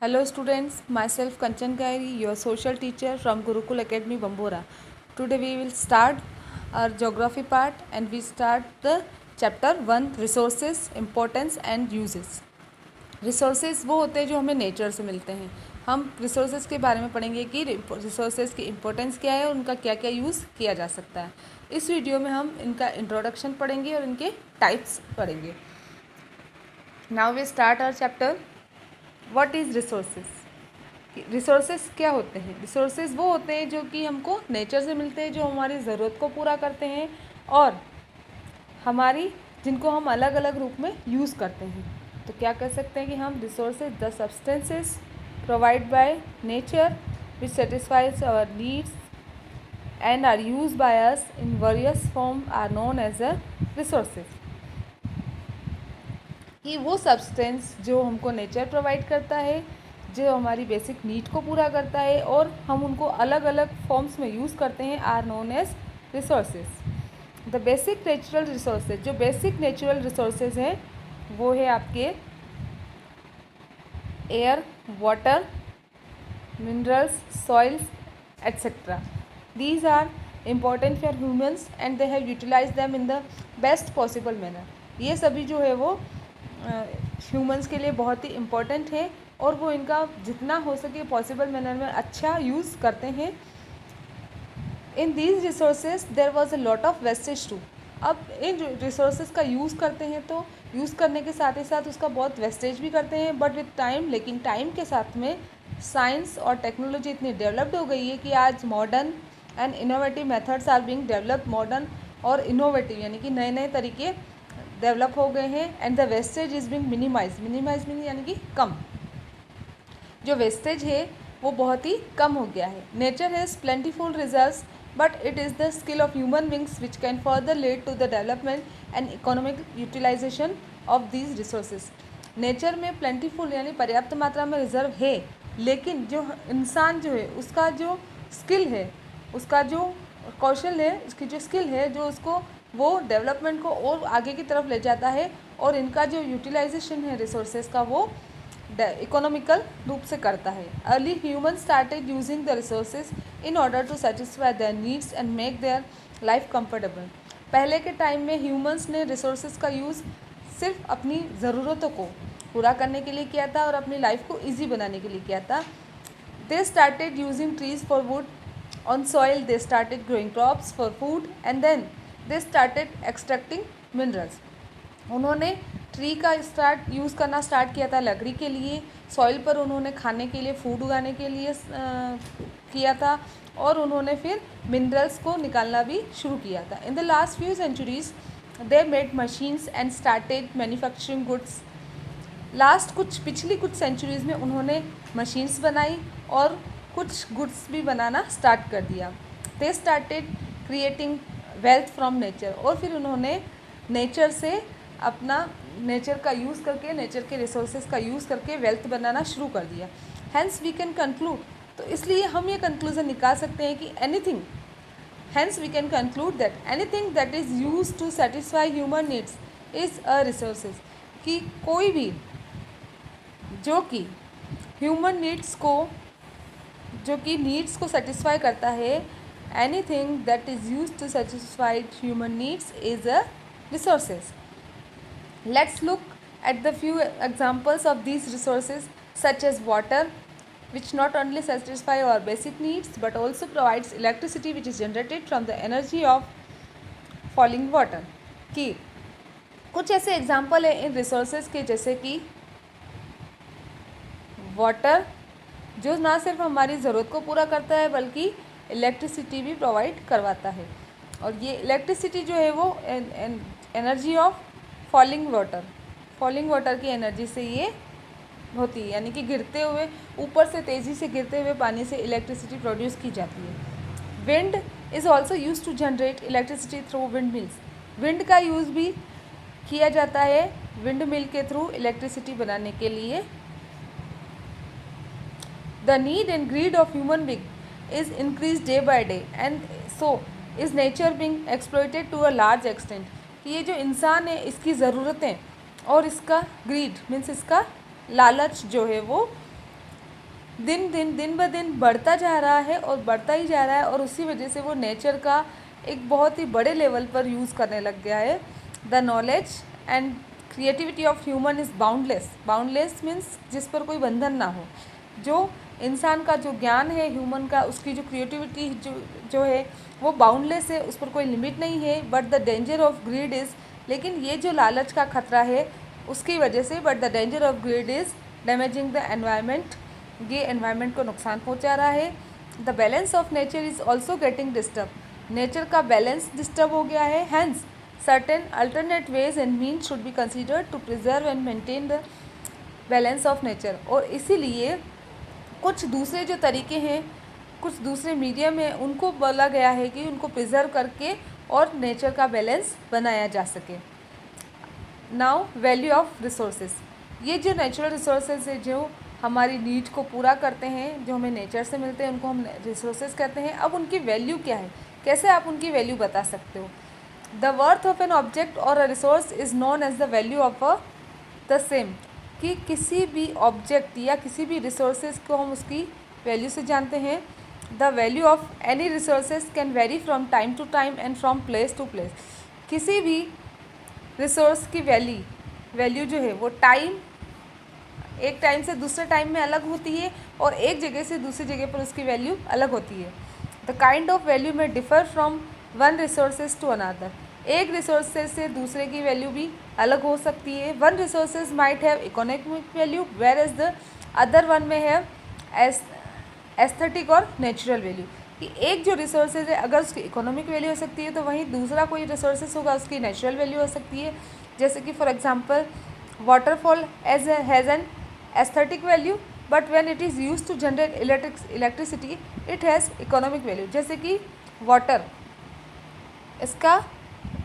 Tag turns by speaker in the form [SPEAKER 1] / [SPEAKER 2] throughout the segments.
[SPEAKER 1] Hello students, myself Kanchan Kairi, your social teacher from Gurukul Academy, Bambora. Today we will start our geography part and we start the chapter 1 resources, importance and uses. Resources वो होते हैं जो हमें nature से मिलते हैं. हम resources के बारे में पढ़ेंगे कि रिसोर्सेज की इम्पोर्टेंस क्या है और उनका क्या क्या यूज़ किया जा सकता है. इस वीडियो में हम इनका इंट्रोडक्शन पढ़ेंगे और इनके टाइप्स पढ़ेंगे. Now we start our chapter. What is resources. Resources क्या होते हैं. रिसोर्सेज वो होते हैं जो कि हमको नेचर से मिलते हैं, जो हमारी ज़रूरत को पूरा करते हैं और हमारी जिनको हम अलग अलग रूप में यूज़ करते हैं. तो क्या कह सकते हैं कि हम resources the substances provide by nature which satisfies our needs and are use by us in various form are known as a resources. कि वो सब्सटेंस जो हमको नेचर प्रोवाइड करता है, जो हमारी बेसिक नीड को पूरा करता है और हम उनको अलग अलग फॉर्म्स में यूज़ करते हैं, are known as resources. The basic natural resources, जो बेसिक नेचुरल रिसोर्सेज हैं वो है आपके air, water, minerals, soils etcetera. These are important for humans and they have utilise them in the best possible manner. ये सभी जो है वो ह्यूमन्स के लिए बहुत ही इम्पॉर्टेंट है और वो इनका जितना हो सके पॉसिबल मैनर में अच्छा यूज़ करते हैं. In these resources there was a lot of wastage too. अब इन रिसोर्सेज का यूज़ करते हैं तो यूज़ करने के साथ ही साथ उसका बहुत वेस्टेज भी करते हैं, बट विद टाइम, लेकिन टाइम के साथ में साइंस और टेक्नोलॉजी इतनी डेवलप्ड हो गई है कि आज modern and innovative methods are being develop. Modern और इनोवेटिव यानी कि नए नए तरीके डेवलप हो गए हैं and the wastage is being minimise. Minimise mean यानी कि कम. जो वेस्टेज है वो बहुत ही कम हो गया है. Nature has plentiful results but it is the skill of human beings which can further lead to the development and economic utilization of these resources. Nature में प्लेंटीफुल यानी पर्याप्त मात्रा में रिजर्व है, लेकिन जो इंसान जो है उसका जो स्किल है, उसका जो कौशल है, उसकी जो स्किल है जो उसको वो डेवलपमेंट को और आगे की तरफ ले जाता है और इनका जो यूटिलाइजेशन है रिसोर्सेज का वो इकोनॉमिकल रूप से करता है. Early human started using the resources in order to satisfy their needs and make their life comfortable. पहले के टाइम में ह्यूमंस ने रिसोर्सेज का यूज़ सिर्फ अपनी ज़रूरतों को पूरा करने के लिए किया था और अपनी लाइफ को ईजी बनाने के लिए किया था. They started using trees for wood on soil. They started growing crops for food and then they started extracting minerals. उन्होंने ट्री का यूज़ करना स्टार्ट किया था लकड़ी के लिए. सॉइल पर उन्होंने खाने के लिए, फूड उगाने के लिए किया था और उन्होंने फिर मिनरल्स को निकालना भी शुरू किया था. In the last few centuries they made machines and started manufacturing goods. पिछली कुछ सेंचुरीज़ में उन्होंने मशीन्स बनाई और कुछ गुड्स भी बनाना स्टार्ट कर दिया. They started creating wealth from nature. और फिर उन्होंने नेचर से अपना नेचर का यूज़ करके, नेचर के रिसोर्सेज का यूज़ करके वेल्थ बनाना शुरू कर दिया. हैंस वी कैन कंक्लूड, तो इसलिए हम ये कंक्लूजन निकाल सकते हैं कि anything, hence we can conclude that anything that is use to satisfy human needs is a resources. कि कोई भी जो कि ह्यूमन नीड्स को, जो कि नीड्स को सेटिस्फाई करता है, anything that is use to satisfy human needs is a resources. Let's look at the few examples of these resources such as water, which not only satisfy our basic needs but also provides electricity which is generated from the energy of falling water. कि कुछ ऐसे example है इन resources के, जैसे कि water जो ना सिर्फ हमारी ज़रूरत को पूरा करता है बल्कि इलेक्ट्रिसिटी भी प्रोवाइड करवाता है. और ये इलेक्ट्रिसिटी जो है वो एनर्जी ऑफ फॉलिंग वाटर की एनर्जी से ये होती है, यानी कि गिरते हुए, ऊपर से तेज़ी से गिरते हुए पानी से इलेक्ट्रिसिटी प्रोड्यूस की जाती है. Wind is also use to generate electricity through windmills. Wind का यूज़ भी किया जाता है विंड मिल के थ्रू इलेक्ट्रिसिटी बनाने के लिए. The need and greed of human being is increase day by day and so is nature being exploited to a large extent. कि ये जो इंसान है इसकी ज़रूरतें और इसका ग्रीड मीन्स इसका लालच जो है वो दिन ब दिन बढ़ता जा रहा है और बढ़ता ही जा रहा है, और उसी वजह से वो नेचर का एक बहुत ही बड़े लेवल पर यूज़ करने लग गया है। The knowledge and creativity of human is boundless. Boundless means जिस पर कोई बंधन ना हो। जो इंसान का जो ज्ञान है ह्यूमन का, उसकी जो क्रिएटिविटी जो है वो बाउंडलेस है, उस पर कोई लिमिट नहीं है। But the danger of greed is, लेकिन ये जो लालच का खतरा है उसकी वजह से, but the danger of greed is damaging the environment, ये एनवायरनमेंट को नुकसान पहुंचा रहा है। The balance of nature is also getting disturb, nature का बैलेंस डिस्टर्ब हो गया है। Hence certain alternate ways and means should be considered to preserve and maintain the balance of nature, और इसीलिए कुछ दूसरे जो तरीके हैं, कुछ दूसरे मीडियम हैं, उनको बोला गया है कि उनको प्रिजर्व करके और नेचर का बैलेंस बनाया जा सके। नाउ वैल्यू ऑफ रिसोर्सेज, ये जो नेचुरल रिसोर्सेज है जो हमारी नीड को पूरा करते हैं, जो हमें नेचर से मिलते हैं, उनको हम रिसोर्सेज कहते हैं। अब उनकी वैल्यू क्या है, कैसे आप उनकी वैल्यू बता सकते हो। The worth of an object और a resource is known as the value of a the same, कि किसी भी ऑब्जेक्ट या किसी भी रिसोर्सेज को हम उसकी वैल्यू से जानते हैं। The value of any resources can vary from time to time and from place to place, किसी भी रिसोर्स की वैल्यू जो है वो एक टाइम से दूसरे टाइम में अलग होती है, और एक जगह से दूसरी जगह पर उसकी वैल्यू अलग होती है। The kind of value may differ from one resources to another, एक रिसोर्सेज से दूसरे की वैल्यू भी अलग हो सकती है। One resources might have economic value whereas the other one may have aesthetic or natural value, कि एक जो रिसोर्सेज है अगर उसकी इकोनॉमिक वैल्यू हो सकती है, तो वहीं दूसरा कोई रिसोर्सेज होगा उसकी नेचुरल वैल्यू हो सकती है। जैसे कि for example waterfall has an aesthetic value, but when it is used to generate electricity it has economic value. जैसे कि वाटर, इसका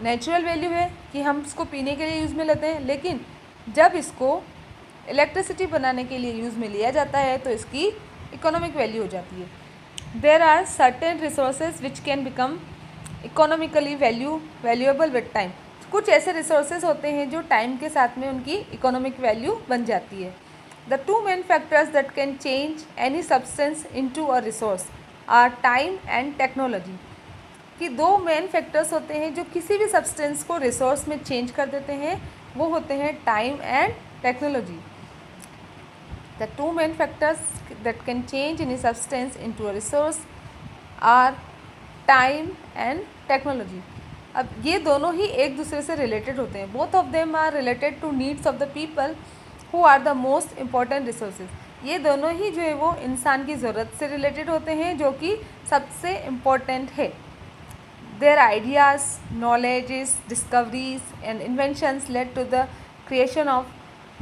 [SPEAKER 1] नेचुरल वैल्यू है कि हम इसको पीने के लिए यूज़ में लेते हैं, लेकिन जब इसको इलेक्ट्रिसिटी बनाने के लिए यूज़ में लिया जाता है तो इसकी इकोनॉमिक वैल्यू हो जाती है। There are certain resources which can become economically valuable with time, कुछ ऐसे रिसोर्सेज होते हैं जो टाइम के साथ में उनकी इकोनॉमिक वैल्यू बन जाती है। The two main factors that can change any substance into a resource are time and technology, कि दो मेन फैक्टर्स होते हैं जो किसी भी सब्सटेंस को रिसोर्स में चेंज कर देते हैं, वो होते हैं time and technology. The two main factors that can change any substance into a resource are time and technology. अब ये दोनों ही एक दूसरे से रिलेटेड होते हैं। Both of them are related to needs of the people who are the most important resources. ये दोनों ही जो है वो इंसान की ज़रूरत से रिलेटेड होते हैं, जो कि सबसे इम्पॉर्टेंट है। Their ideas, knowledges, discoveries and inventions led to the creation of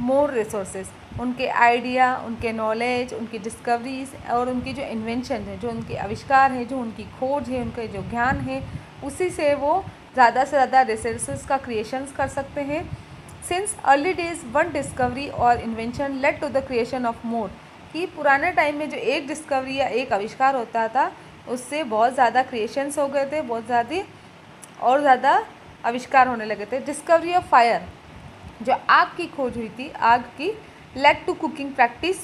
[SPEAKER 1] more resources. उनके आइडिया, उनके नॉलेज, उनकी डिस्कवरीज और उनकी जो इन्वेंशन है, जो उनके आविष्कार हैं, जो उनकी खोज है, उनका जो ज्ञान है, उसी से वो ज़्यादा से ज़्यादा रिसोर्सेज का क्रिएशंस कर सकते हैं। Since early days one discovery और invention led to the creation of more, कि पुराने टाइम में जो एक डिस्कवरी या एक आविष्कार होता था उससे बहुत ज़्यादा क्रिएशंस हो गए थे, बहुत ज़्यादा आविष्कार होने लगे थे। डिस्कवरी ऑफ फायर, जो आग की खोज हुई थी, आग की लेड टू कुकिंग प्रैक्टिस,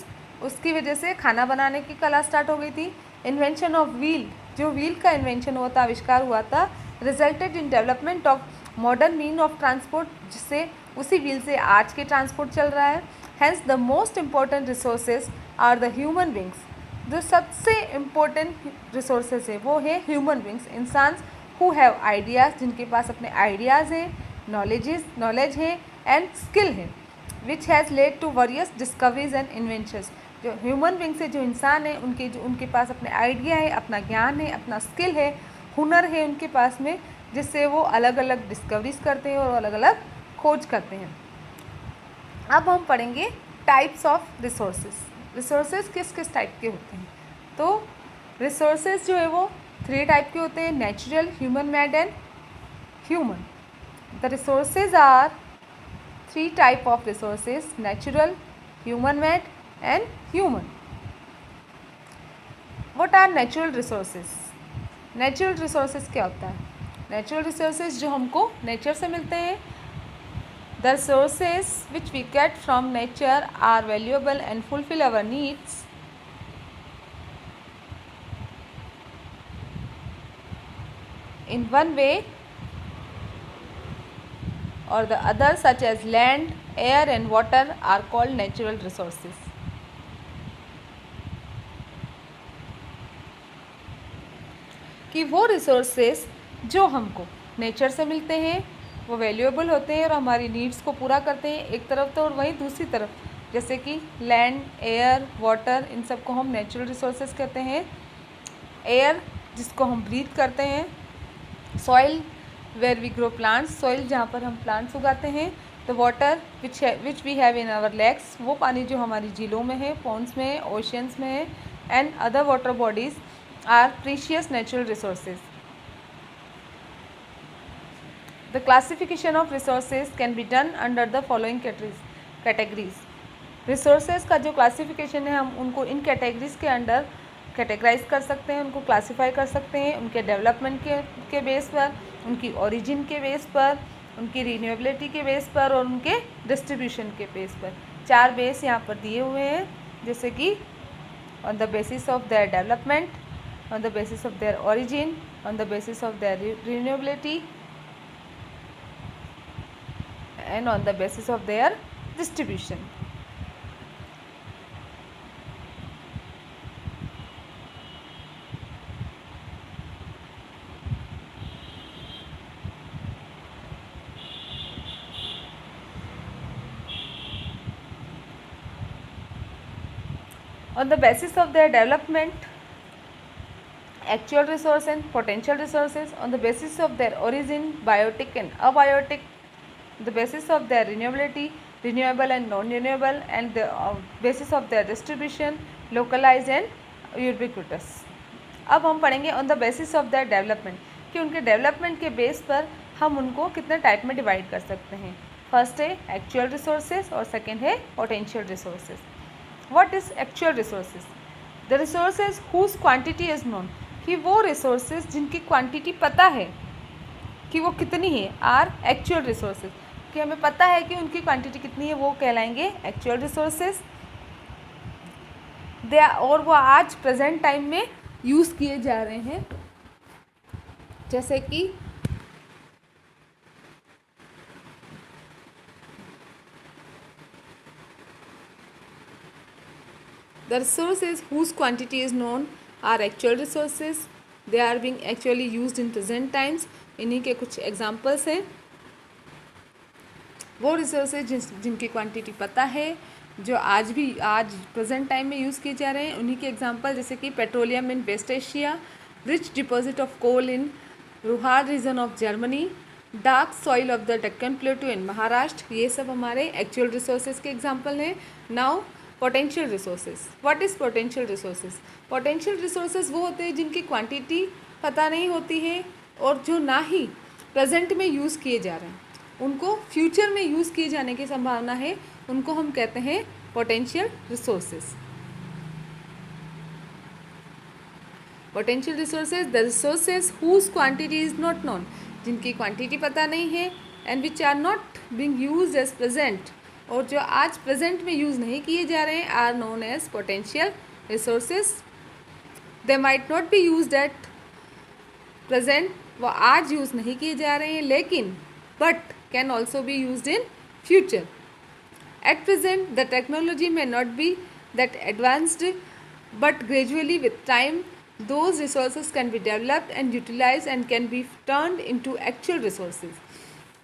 [SPEAKER 1] उसकी वजह से खाना बनाने की कला स्टार्ट हो गई थी। इन्वेंशन ऑफ व्हील, जो व्हील का इन्वेंशन हुआ था, आविष्कार हुआ था, resulted in development of modern mean of transport, जिससे उसी व्हील से आज के ट्रांसपोर्ट चल रहा है। Hence the most important resources are the human beings, जो सबसे इम्पोर्टेंट रिसोर्सेज है वो है ह्यूमन बींग्स, इंसान हु हैव आइडियाज़, जिनके पास अपने आइडियाज़ हैं, नॉलेज है एंड स्किल है, which has led to various discoveries and inventions. जो ह्यूमन बींग्स है, जो इंसान है, उनके पास अपने आइडिया है, अपना ज्ञान है, अपना स्किल है, हुनर है उनके पास में, जिससे वो अलग अलग डिस्कवरीज करते हैं और अलग अलग खोज करते हैं। अब हम पढ़ेंगे टाइप्स ऑफ रिसोर्सेज। रिसोर्सेज किस किस टाइप के होते हैं? तो रिसोर्सेज जो है वो 3 टाइप के होते हैं, natural, human made and human. The resources are 3 type of resources, natural, human made and human. What are natural resources? Natural resources क्या होता है? नेचुरल रिसोर्सेज जो हमको नेचर से मिलते हैं। The resources which we get from nature are valuable and fulfill our needs. in one way or the other, such as land, air and water, are called natural resources. कि वो resources जो हमको nature से मिलते हैं वो valuable होते हैं और हमारी नीड्स को पूरा करते हैं एक तरफ तो, और वहीं दूसरी तरफ जैसे कि लैंड, एयर, वाटर, इन सब को हम नेचुरल रिसोर्सेज कहते हैं। एयर जिसको हम ब्रीथ करते हैं, soil where we grow plants, soil जहाँ पर हम प्लांट्स उगाते हैं, the water which we have in our lakes, वो पानी जो हमारी झीलों में है, पॉन्ड्स में है, ओशियंस में है, and other water bodies are precious natural resources. The classification of resources can be done under the following categories. Resources का जो classification है हम उनको इन categories के अंडर कैटेगराइज कर सकते हैं, उनको क्लासीफाई कर सकते हैं उनके डेवलपमेंट के बेस पर, उनकी ओरिजिन के बेस पर, उनकी रीन्यूएबिलिटी के बेस पर और उनके डिस्ट्रीब्यूशन के बेस पर। 4 बेस यहाँ पर दिए हुए हैं, जैसे कि on the basis of their development, on the basis of their origin, on the basis of their renewability and on the basis of their distribution. On the basis of their development, actual resource and potential resources, on the basis of their origin, biotic and abiotic, the basis of their renewability, renewable and non-renewable, and the basis of their distribution, localized and ubiquitous. अब हम पढ़ेंगे on the basis of their development, कि उनके development के base पर हम उनको कितने टाइप में डिवाइड कर सकते हैं। फर्स्ट है एक्चुअल रिसोर्सेज और सेकेंड है potential resources. What is actual resources? The resources whose quantity is known, कि वो रिसोर्सेज जिनकी क्वांटिटी पता है कि वो कितनी है, आर एक्चुअल रिसोर्सेज, कि हमें पता है कि उनकी क्वांटिटी कितनी है, वो कहलाएंगे एक्चुअल रिसोर्सेज। दे और वो आज प्रेजेंट टाइम में यूज़ किए जा रहे हैं, जैसे कि the resources whose quantity is known are actual resources. They are being actually used in present times. इन्हीं के कुछ एग्जांपल्स हैं। वो रिसोर्सेज जिनकी क्वांटिटी पता है, जो आज प्रेजेंट टाइम में यूज़ किए जा रहे हैं, उन्हीं के एग्जांपल जैसे कि petroleum in West Asia, rich deposit of coal in Ruhr region of Germany, dark soil of the Deccan plateau in Maharashtra, ये सब हमारे एक्चुअल रिसोर्सेज के एग्जांपल हैं। Now potential resources. What is potential resources? Potential resources वो होते हैं जिनकी quantity पता नहीं होती है और जो ना ही प्रेजेंट में यूज़ किए जा रहे हैं, उनको फ्यूचर में यूज़ किए जाने की संभावना है, उनको हम कहते हैं potential resources. Potential resources the resources whose quantity is not known, जिनकी क्वांटिटी पता नहीं है, and which are not being used as present, और जो आज प्रेजेंट में यूज़ नहीं किए जा रहे हैं, are known as potential resources. They might not be used at present, वो आज यूज़ नहीं किए जा रहे हैं, लेकिन but can also be used in future. At present the technology may not be that advanced, but gradually with time those resources can be developed and utilized and can be turned into actual resources।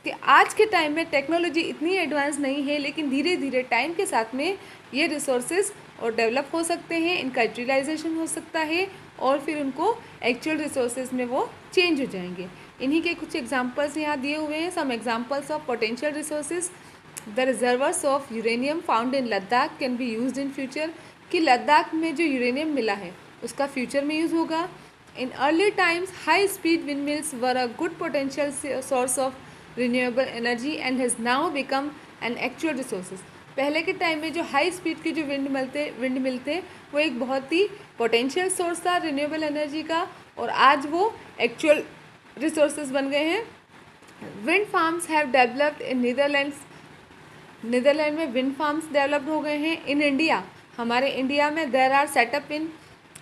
[SPEAKER 1] कि आज के time में technology इतनी advance नहीं है, लेकिन धीरे धीरे टाइम के साथ में ये रिसोर्सेज और डेवलप हो सकते हैं, इनका यूटिलाइजेशन हो सकता है और फिर उनको एक्चुअल रिसोर्सेज में वो चेंज हो जाएंगे। इन्हीं के कुछ एग्जांपल्स यहाँ दिए हुए हैं। Some examples of potential resources, the reserves of uranium found in Ladakh can be used in future, कि लद्दाख में जो यूरेनियम मिला है उसका फ्यूचर में यूज़ होगा। In early times high speed wind mills were a good potential source of renewable energy and has now become an actual resources. पहले के टाइम में जो हाई स्पीड के जो विंड मिलते वो एक बहुत ही पोटेंशियल सोर्स था रिन्यूएबल एनर्जी का, और आज वो एक्चुअल रिसोर्सेज बन गए हैं। Wind farms have developed in Netherlands में विंड फार्म्स डेवलप्ड हो गए हैं। इन इंडिया, हमारे इंडिया में there are setup in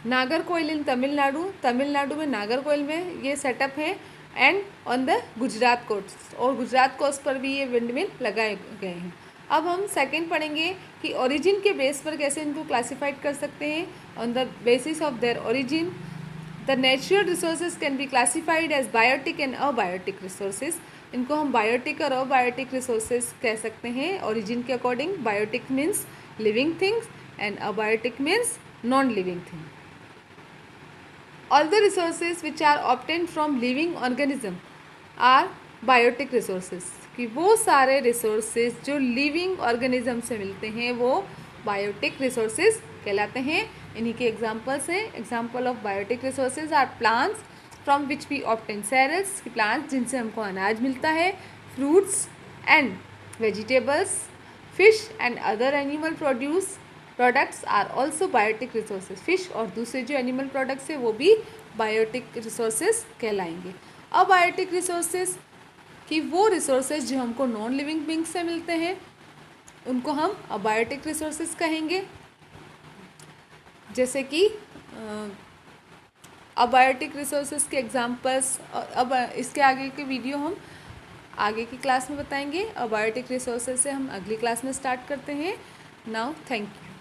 [SPEAKER 1] Nagercoil in Tamil Nadu में नागरकोइल में ये सेटअप है। And on the Gujarat coast, और गुजरात कोस्ट पर भी ये विंड मिल लगाए गए हैं। अब हम सेकंड पढ़ेंगे कि ओरिजिन के बेस पर कैसे इनको क्लासिफाइड कर सकते हैं। On the basis of their origin the natural resources can be classified as biotic and abiotic resources. इनको हम बायोटिक और अबायोटिक रिसोर्सेज कह सकते हैं ओरिजिन के according. Biotic means living things and abiotic means non living thing. All the resources which are obtained from living organism are biotic resources। कि वो सारे resources जो living organism से मिलते हैं वो biotic resources कहलाते हैं। इन्हीं के examples हैं। Example of biotic resources are plants from which we obtain cereals, कि plants जिनसे हमको अनाज मिलता है, fruits and vegetables, fish and other animal products are also biotic resources. Fish और दूसरे जो एनिमल प्रोडक्ट्स है वो भी बायोटिक रिसोर्सेज कहलाएंगे। अबायोटिक रिसोर्सेज कि वो रिसोर्सेज जो हमको नॉन लिविंग बींग्स से मिलते हैं उनको हम अबायोटिक रिसोर्सेज कहेंगे। जैसे कि अबायोटिक रिसोर्सेज के एग्जांपल्स, अब इसके आगे के वीडियो हम आगे की क्लास में बताएंगे। अबायोटिक रिसोर्सेज से हम अगली क्लास में स्टार्ट करते हैं। Now thank you.